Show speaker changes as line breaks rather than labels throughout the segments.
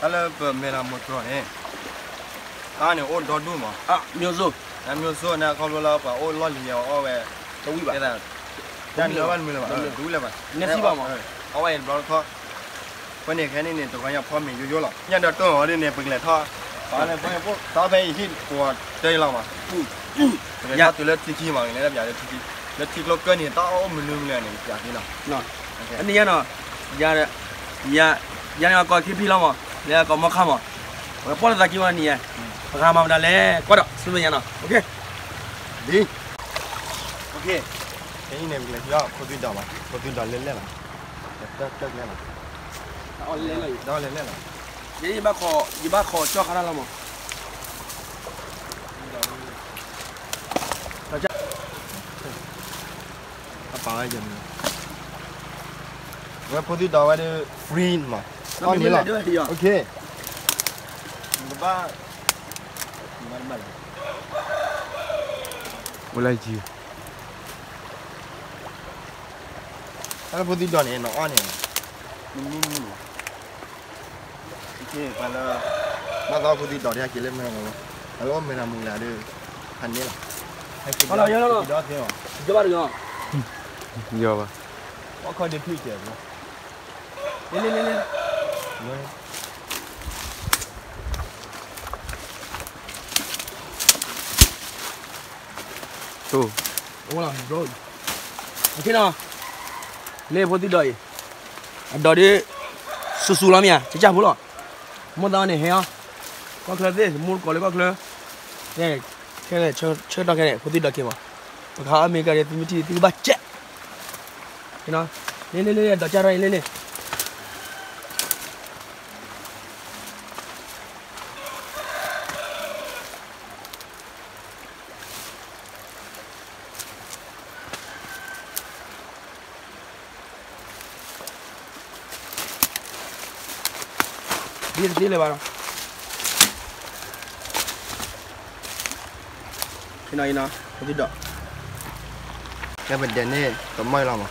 Ala mera motor ni. Ane o dodu ma.
Miozo.
Miozo na kalau la apa o loli ya o we.
Tahu ba.
Dan lawan mula ba. Tu la ba.
Nasi ba ma.
O we bro kho. Ko ni khan ni to kan ya pho mi yo la. Nya da to o ni pin le tho. Ba le pho ta phe yi ko dai la ma. Ya tu le tiki ma ni le bia le tiki. Le tiki lo kan ni ta o mu lu le ni bia ni la.
No. Ani ya no. Ya ya ko kipi la ma. Le ko ma kha ma. Ko la ta ki wa ni ya. Ba ma da le. Ko da. Su ya no. Okay.
Đi. Ok. Cái này là do có tuyến đỏ mà. Có tuyến đỏ lên lên là.တက်lên là.
Đó lên rồi.
Đó lên lên là.
Vậy ba kho cho khá là mà.
Apa aja ni. Gua có tuyến đỏ ada free mà.
Nó đi là
ok. Ba. Normal. Mulai ji. Kalau putih dah ni, nak on ni. Ini. Okay, kalau nak putih dah dia kira mana kalau. Kalau mana mula ada, hani lah.
Kalau ya lo.
Dah tengok.
Coba dulu.
Ya ba. Kau kau dia fikir apa?
Ni.
Tu.
Olah, bro. Okay na. Le poti doi. Ada di susu lam ya. Cecah pula. Mau tahu ni he ah. Kau kelas ni, mul kau le kau kelas. Ni, kene, cer dah kene, poti dah kema. Kau ambil kau dia tiba baca. Kena. Ni, dah cara ni. Dia le bara. Ina, tidak.
Cái vấn đề này có mấy lắm mà.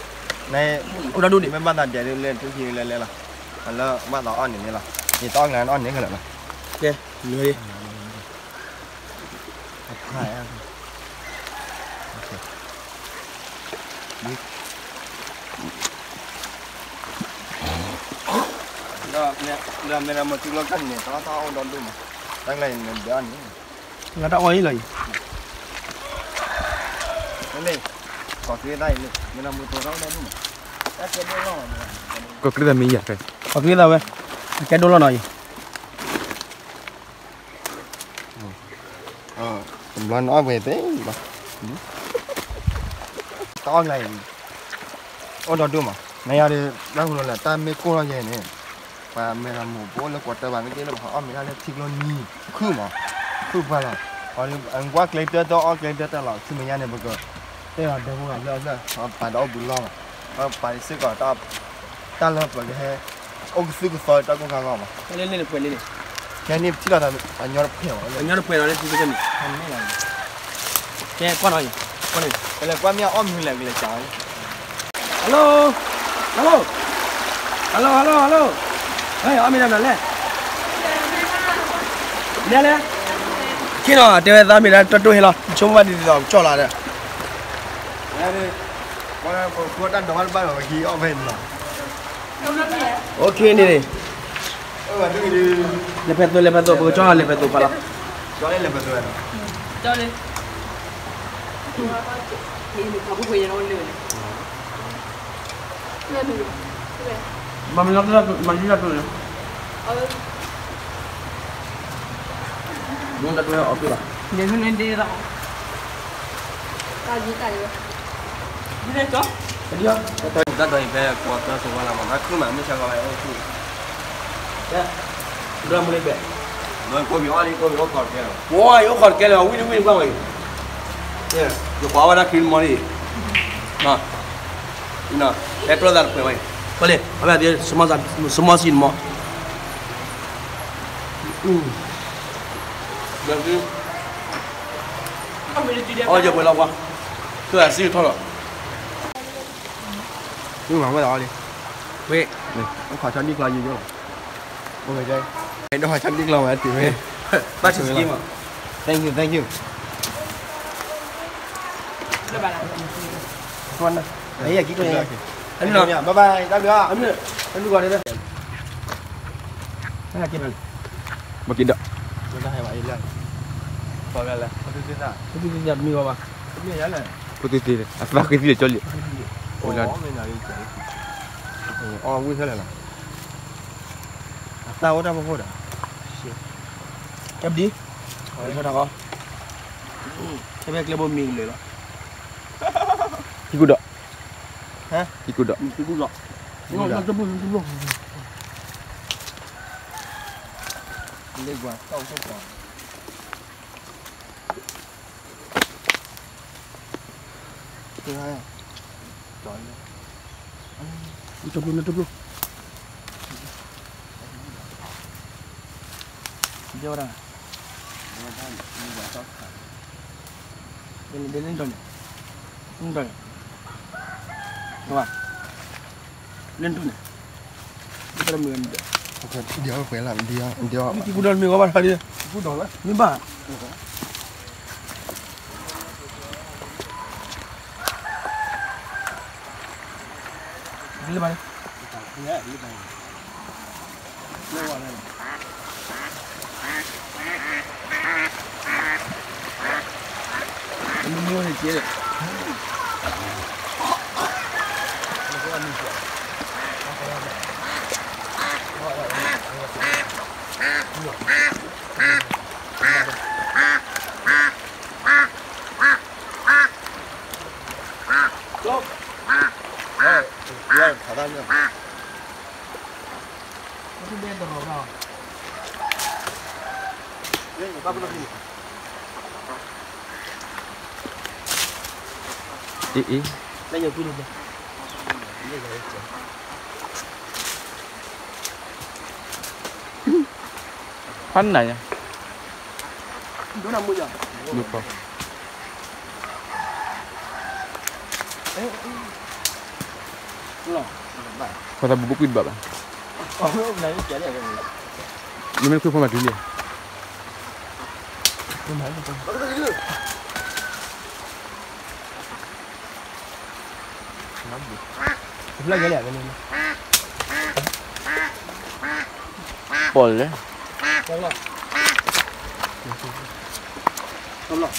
Này,
udah dulu.
Mấy bạn đã để lên thứ gì lên là. Là bạn đã on này là. Thì to ngàn on này cái là.
Ok, lười.
Hai ăn. Đi. Là mình một chút lo cân này, tao on đón luôn mà. Đang này mình để ăn nhé.
Nggak tahu ini lagi.
Ini, kau kira dah ini, mana motor kau dah ni. Tak kena lah.
Kau kira mi ya kan?
Okey dah weh. Cái đô la này.
Lần nói về thế mà. To này. Ôi đó đúng mà. Này là đang là ta mới cô là gì nè. Và mình làm một bố là quạt tờ bằng cái là họ mình là thịt lon mì. Khứ mà. Khứ phải là. Anh quá cái tờ đó, cái tờ là khi mình ăn này bây giờ. Thế là đâu có làm ra. Họ phải đó bún lo mà. Họ phải xí cả ta là phải cái ông xí cái sợi ta cũng ngon mà.
Lên.
Cái này chỉ là anh nhớ phèo.
Anh nhớ phèo là cái gì? Cái con này.
Cái là qua mẹ ôm như là cái trái.
Hello. Hey, ôm mình làm nào Nè. Khi nào tiêu ra mình đã trôi hết rồi. Chúng ta đi dòng cho lại đây.
Con đang đón bao giờ khi ôm về mà.
Ok ni. Lepas tu, baru cho lepas tu pala.
Cho lên lepas tu.
Cho lên. Thì mình không có quyền đâu nữa. Lên được.
Mami nak tu. Muốn đặt lên ok lah.
Nên nên đi ra. Cái gì? Đi đây cho.
Đi á.
Tôi đã đợi về của tôi số là mà cứ mà mới sang lại ô chu.
Ya. Sudah mulai be.
Rồi cô bị còn kìa.
Wah, yo khot cái là win qua rồi. Ya, yo bawa dah kill money. Nah. Ina, petrol dah pe mai. Boleh. Apa dia semua sin mo. Jadi oh giờ boleh apa? Tu là siêu thôi rồi.
Nhưng mà cái đó đi.
Wait.
Này, ông khỏi cho đi qua gì vô. Ok đây. Ai dah cantik lah mati weh.
Baca sikit mak.
Thank you, thank you.
Dah balas.
Tuan dah.
Iya, gitu ya.
Ani nak.
Bye bye. Love you.
Ani. Ani gua ada dah. Nak kiran.
Makin dak.
Dah ya, Pak Ilan. Pagalah. Betul tidak?
Tapi dia mi bapa.
Ini ya lah.
Putih tiri. Asbah ke dia coli.
Oh, mana ni? Oh, gue salah lah. Tahu dah apa dah?
Cap di. Ada dah kau. Sampai kelebo mi le lah.
Ikut dak.
Hah?
Ikut dak.
Ikut dak. Tengok tebus.
Ini gua tahu semua. Tengah ya. Jangan.
Tebus. Dia orang. Dia don. Don. Wah. Len tu ni. Kita mengam dia.
Okay, dia apa lah? Dia.
Ni ikut dalam mi bapa hari.
Ikut dah lah.
Mi ba. Bila mana?
Ya, ini dah. Lewat lah.
Ini mu ni je.
Stop. Ya, katanya.
Mesti dia dah orang.
Apa pun ni?
Dah ya pilih dah.
Pandai ya.
Dua nama je.
Lupa.
Ulang.
Kata bubuk kuit bapa.
Oh, nak ni jadi apa ni?
Ni mana kuit pemadu dia.
Sebelah jadi apa ni?
Pol ya.
Tolong. Tolong.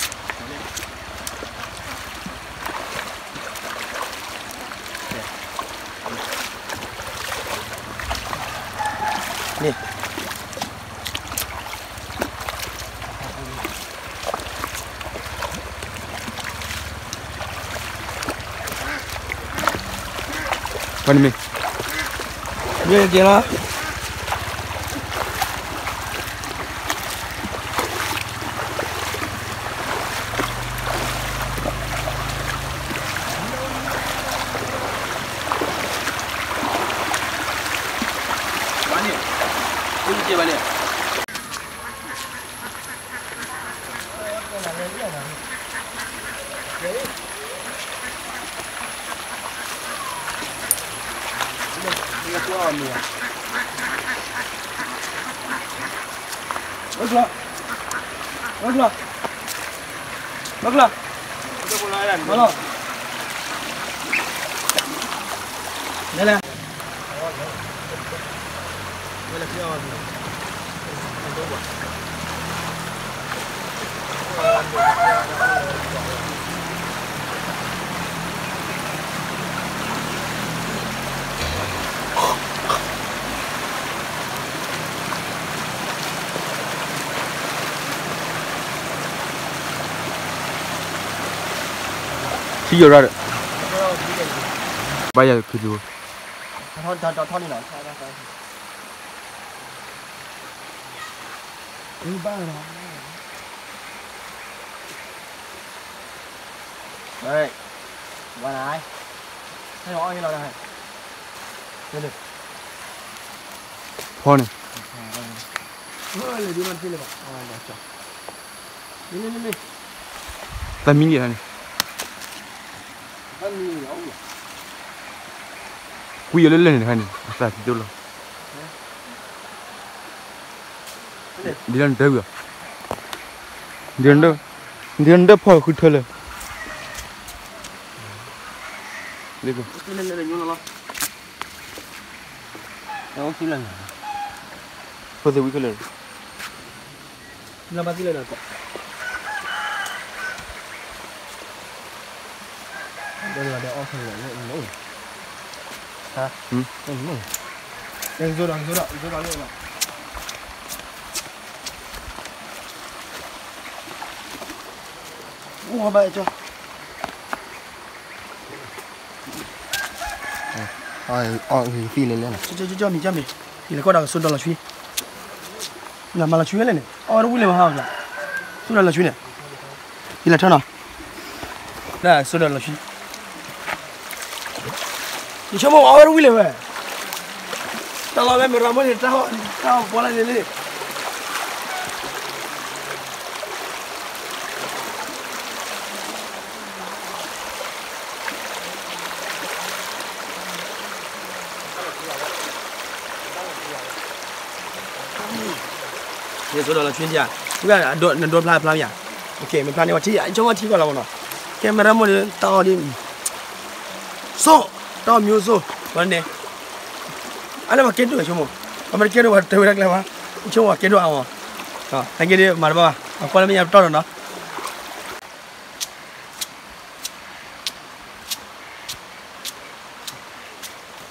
Ni.
Mana ni?
Dia je lah. Balik. Kunci balik. Dia keluar ni. Baiklah.
Kita pulang kan?
Mana? Dah.
Boleh keluar ni.
Tiga orang. Bayar kedua.
Thon ni nak. Ini bang. Đây. Qua này. Thấy rõ như nào đây? Lên đi.
Phone.
Boleh di mana sini, Pak?
Oh, dah cok.
Ini.
Tak mini lah ni.
Kan ni, Allah.
Kuih lelah ni kan ni. Asal tu lah. Dilan dah Dilan dah fall kuthale. देखो
ले यूं ला Yang silan.
for the weekend.
Na mati le na ko. Đây là để off rồi đấy, nổ. Hả? Nổ. Đây vô đó luôn rồi. Ủa vậy cho.
Thì phi lên này.
Cho mình chăm đi. Thì là có đang xuân đó là suy. Là mà là suy lên này. Nó vui lên mà hao rồi. Xuân đó là suy này. Thì là thế nào? Đây xuân đó là suy. Đi chơi một nó vui lên vậy. Tao lo em ra mới tao bỏ lại đi. ये सोडा ला chuyên gia. Cái là đột plan nhỉ. Ok, mình plan đi mà thi anh cho mà thi qua là nó. Camera một tao đi. So, tao mute so. Vấn đề. Anh mà kết được chứ mà. Mà kết được tôi đang làm chứ mà kết được à. Đó, anh kia đi mà ba. Qua mình tao rồi đó.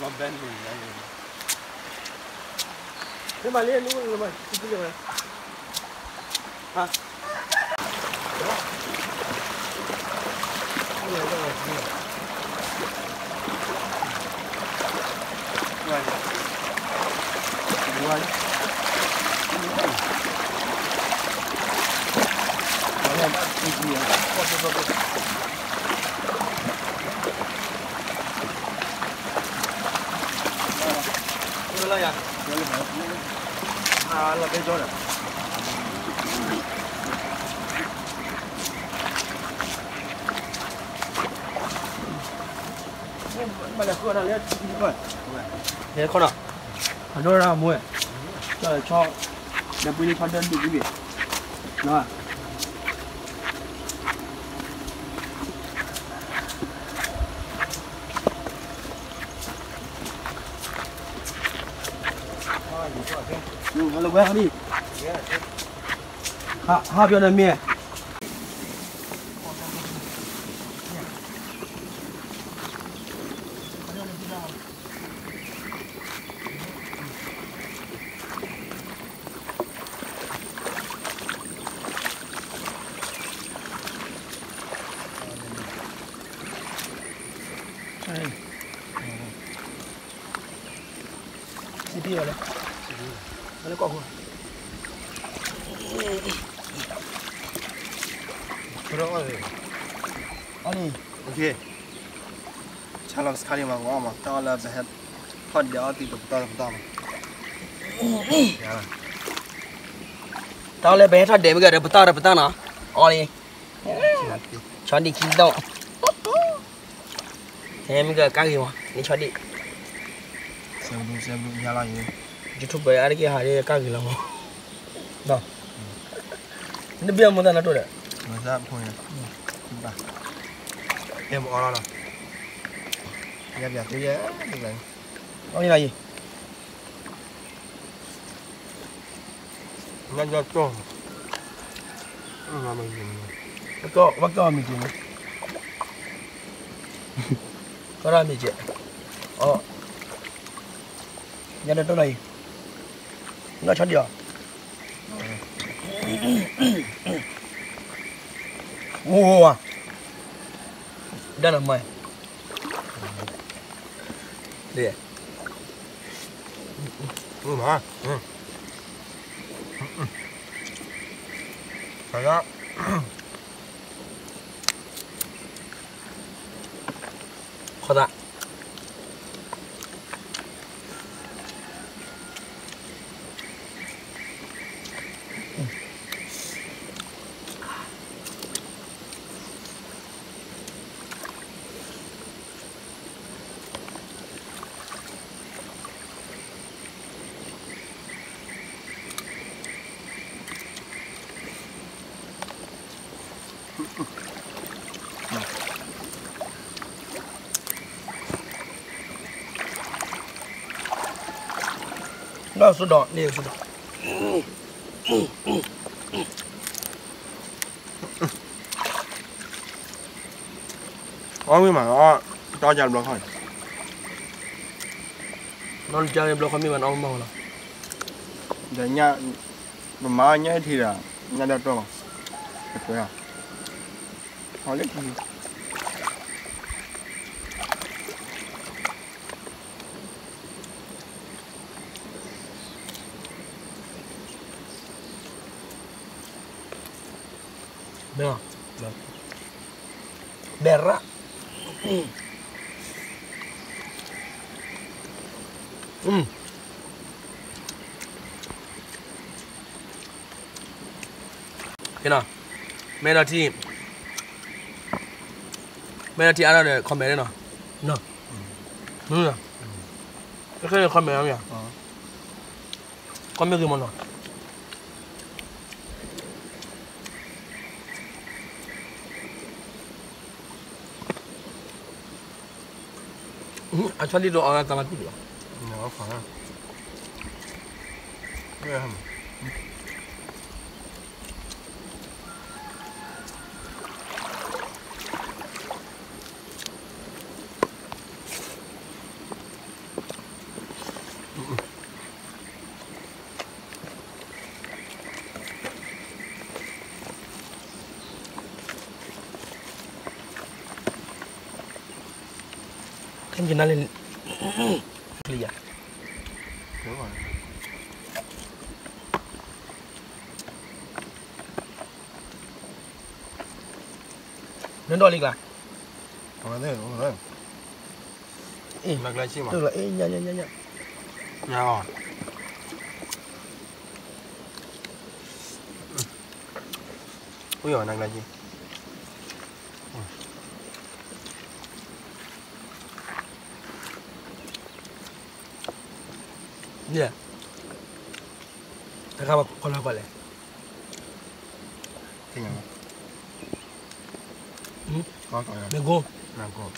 Nó bên mình đây. Thế mà lên luôn rồi mày, cái gì vậy? Hả? Là cái chỗ này. Mà là cưa nào lên rồi. Thế con nào? Ở đâu ra mua? Cho để bây giờ cho đơn được cái gì? Rồi. Hello, where đi? Ha biểu là mẹ. Đi rồi đấy. Nó có không?
들어가세요.
아니,
오케이. 찰람 스카리 막 와마. 따라 배 헛려 뒤도 따라. 야.
tao lấy bé thật để bây giờ bắt tao nào. Oli. Cho đi kín đâu. Em bây giờ cái gì mà? Đi cho đi.
xem luôn nhà lại.
YouTube về ai cái hải cái gì làm không? Đó. Nó biếng một lần rồi.
Mà ra thôi nè. Em bỏ ra nào. Dẹp cái giá được rồi.
Nó như là gì?
Nhanh cho cho. Mà mình
Bắt có mình chịu. Có ra mình chịu. Nhà đây tôi này. Nó chọn điều. Wow. Đây là mày. Đây.
mà. Phải đó.
Khó tạ. Đó số đỏ, này số đỏ.
Có mà nó cho chặt được thôi.
Nó chơi block kami mà nó mau là.
Để nhà mà nhá thì là nhà đẹp rồi. Được à? Họ lấy gì?
Được. Được. Berra. Thế nào? Mẹ đã thì ăn rồi comment đấy nào. Nào. Nào. Cái này comment không nhỉ? Comment cái món nào? Actually do orang tamat dulu.
Nó phải. Nghe không?
Kan kenalin clear.
Đúng rồi.
Nên đo lịch là.
Không thấy đúng rồi. Mặc lại chi mà.
Tức là nha.
Nhà rồi. Ui giời, nặng là gì?
Yeah. Acaba con la cual.
Cái nhà. Có rồi.
Vengo.
Làm cô.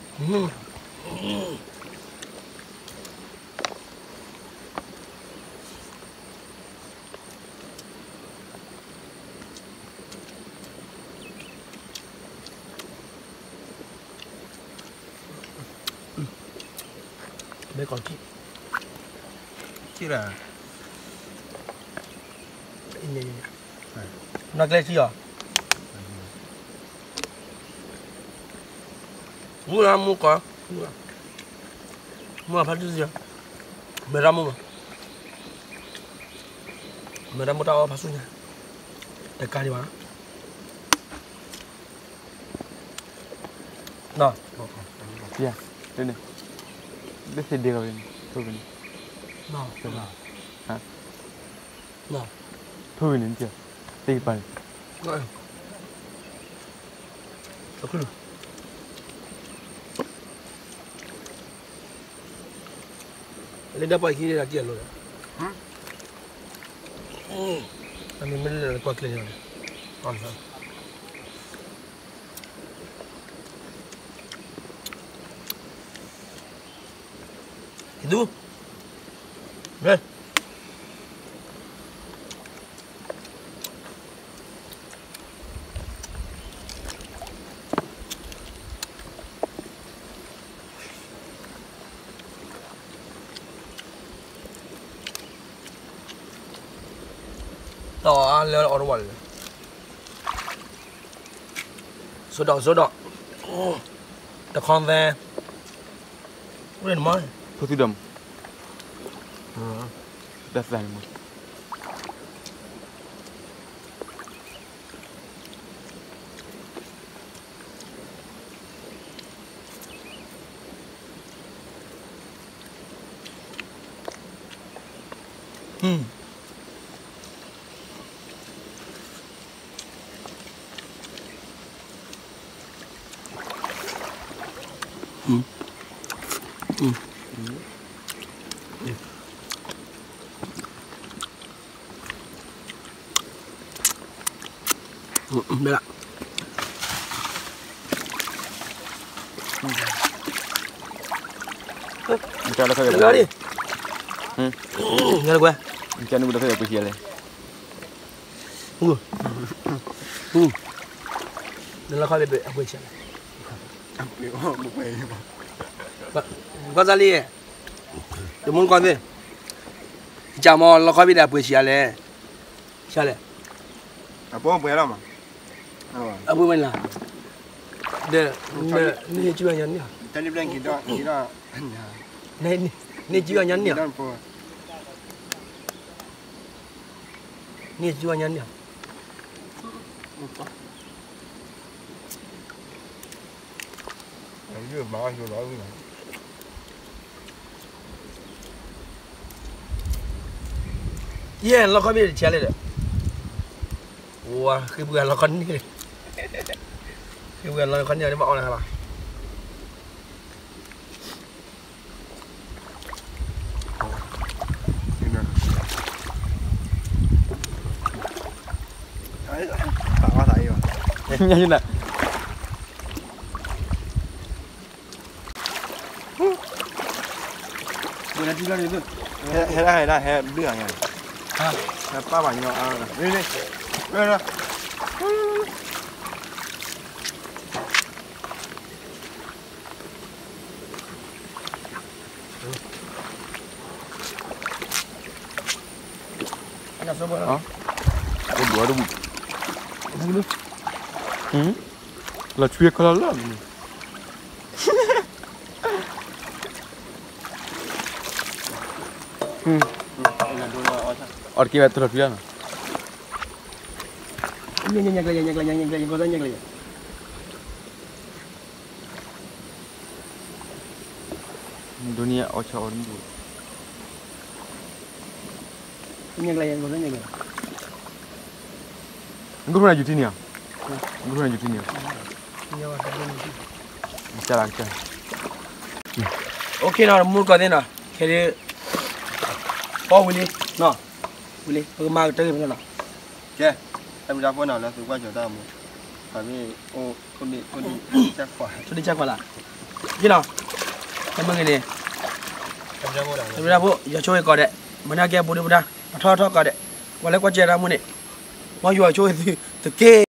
Mấy con chị.
Chứ là
Nó cái gì à? Mua mua cả. Mua phải gì à? Mày ra mua mà. Mày ra mua tao phải xuống nha. Để cài đi mà. Nào.
Ya, ini. Dia sedih kau ini. Tuh ini.
Nào.
Hả?
Nào.
Thôi đến chưa? Đi bay.
Rồi. Được rồi. Lên đáp bài kia là kia rồi. Mình mới là qua kia rồi. Còn sao? Itu. Ren. Đó là ở đâu số đỏ the con there lên mai
Thôi thì đầm. Đặt dài một.
Đây ạ.
Cho nó
Đi.
thôi.
Nghe được quen.
Macam mana boleh apa dia le?
Dalam kau bebe apa cakap?
Bukan.
Kau tadi, cuma kau tu. Jamal lo kau bebe apa cakap le? Cakap le.
Apa boleh lah mah?
Apa mana? Dia ni juga nyan ni.
Tadi bilang kita
Ni juga nyan ni.
Dan apa?
Ni juga nyan ni.
Ayo, makan dulu lagi.
Ye, lo kau bebe cakap le. Wah, kebukan lo kan ni. Kebukan lo kan ni ada mak orang lah.
Tak ada ayo.
Nyanyi nak.
Boleh juga ni tu.
Hei, beli yang.
Ha.
Apa banyak ah. Ni. Mana?
Anak siapa lah?
Ha? Oh, 2000.
Bulu.
Lah cuy kalau lah ni. और की बात तो रखिया ना
Nyak lagi.
दुनिया अच्छा और नहीं
Nyak lagi.
Engkau pernah juti ni ah? Engkau pernah juti ni ah? Bicara angka.
Okay na, mul kau deh na. Kira, kau boleh, na, boleh. Pergi terus mana?
Okay. Tapi dah pun nak tu gua jodoh mu. Kami kau cak kuah.
Sudah cakap lah. Gina, kamu ni. Tapi dah bu, ya cuy kau deh. Mana kaya boleh budak. Thao kau deh. Walau kau cakap mu ni. Mau jual cuy tu ke?